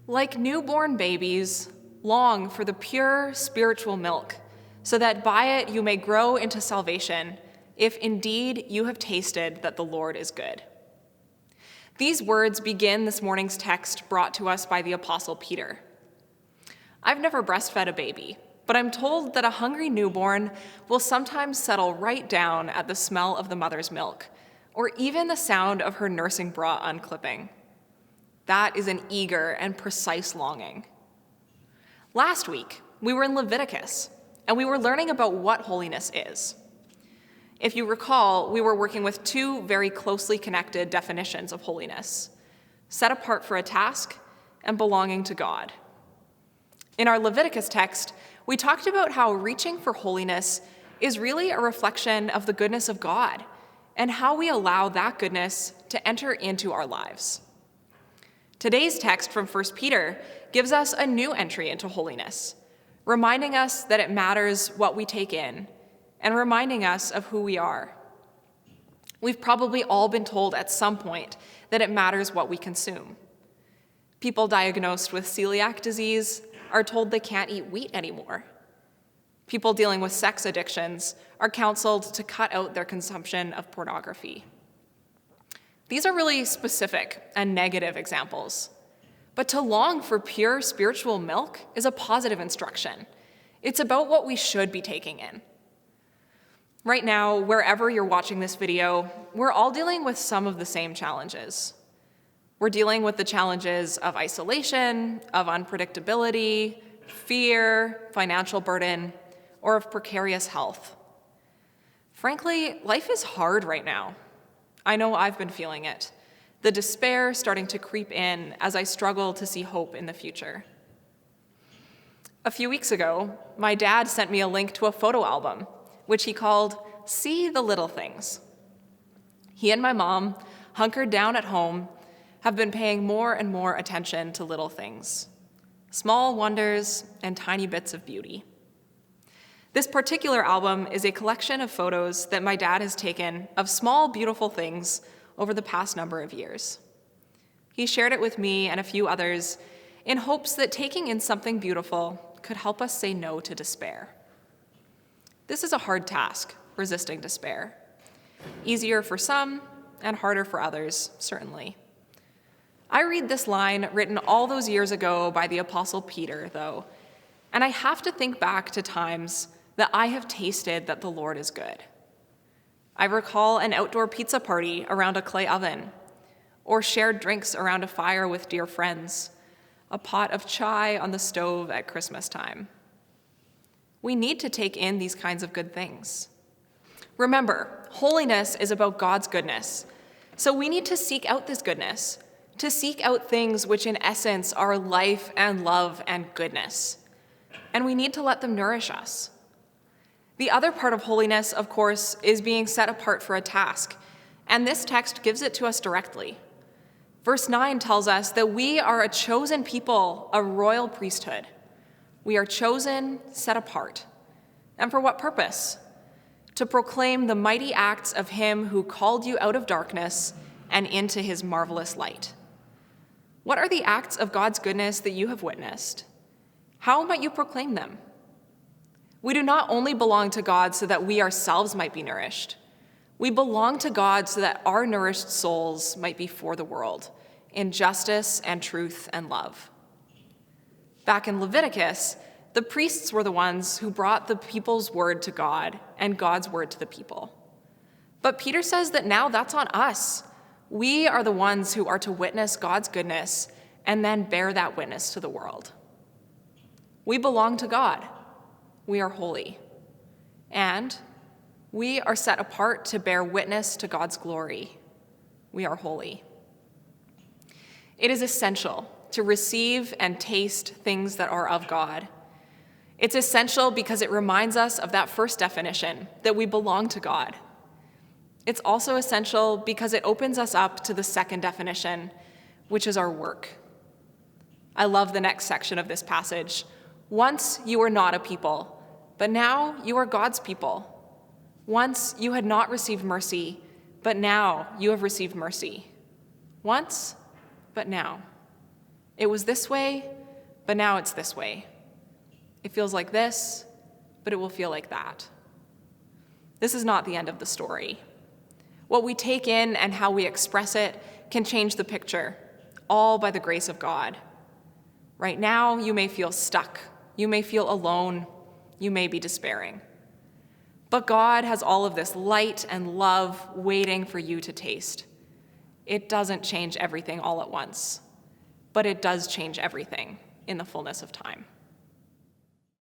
Like newborn babies, long for the pure spiritual milk, so that by it you may grow into salvation, if indeed you have tasted that the Lord is good. These words begin this morning's text brought to us by the Apostle Peter. I've never breastfed a baby, but I'm told that a hungry newborn will sometimes settle right down at the smell of the mother's milk, or even the sound of her nursing bra unclipping. That is an eager and precise longing. Last week, we were in Leviticus, and we were learning about what holiness is. If you recall, we were working with two very closely connected definitions of holiness: set apart for a task and belonging to God. In our Leviticus text, we talked about how reaching for holiness is really a reflection of the goodness of God and how we allow that goodness to enter into our lives. Today's text from 1 Peter gives us a new entry into holiness, reminding us that it matters what we take in and reminding us of who we are. We've probably all been told at some point that it matters what we consume. People diagnosed with celiac disease are told they can't eat wheat anymore. People dealing with sex addictions are counseled to cut out their consumption of pornography. These are really specific and negative examples. But to long for pure spiritual milk is a positive instruction. It's about what we should be taking in. Right now, wherever you're watching this video, we're all dealing with some of the same challenges. We're dealing with the challenges of isolation, of unpredictability, fear, financial burden, or of precarious health. Frankly, life is hard right now. I know I've been feeling it, the despair starting to creep in as I struggle to see hope in the future. A few weeks ago, my dad sent me a link to a photo album, which he called "See the Little Things." He and my mom, hunkered down at home, have been paying more and more attention to little things, small wonders and tiny bits of beauty. This particular album is a collection of photos that my dad has taken of small, beautiful things over the past number of years. He shared it with me and a few others in hopes that taking in something beautiful could help us say no to despair. This is a hard task, resisting despair. Easier for some and harder for others, certainly. I read this line written all those years ago by the Apostle Peter, though, and I have to think back to times that I have tasted that the Lord is good. I recall an outdoor pizza party around a clay oven, or shared drinks around a fire with dear friends, a pot of chai on the stove at Christmas time. We need to take in these kinds of good things. Remember, holiness is about God's goodness, so we need to seek out this goodness, to seek out things which in essence are life and love and goodness, and we need to let them nourish us. The other part of holiness, of course, is being set apart for a task, and this text gives it to us directly. Verse 9 tells us that we are a chosen people, a royal priesthood. We are chosen, set apart. And for what purpose? To proclaim the mighty acts of him who called you out of darkness and into his marvelous light. What are the acts of God's goodness that you have witnessed? How might you proclaim them? We do not only belong to God so that we ourselves might be nourished. We belong to God so that our nourished souls might be for the world, in justice and truth and love. Back in Leviticus, the priests were the ones who brought the people's word to God and God's word to the people. But Peter says that now that's on us. We are the ones who are to witness God's goodness and then bear that witness to the world. We belong to God. We are holy. And we are set apart to bear witness to God's glory. We are holy. It is essential to receive and taste things that are of God. It's essential because it reminds us of that first definition, that we belong to God. It's also essential because it opens us up to the second definition, which is our work. I love the next section of this passage. Once you were not a people, but now you are God's people. Once you had not received mercy, but now you have received mercy. Once, but now. It was this way, but now it's this way. It feels like this, but it will feel like that. This is not the end of the story. What we take in and how we express it can change the picture, all by the grace of God. Right now, you may feel stuck. You may feel alone. You may be despairing. But God has all of this light and love waiting for you to taste. It doesn't change everything all at once, but it does change everything in the fullness of time.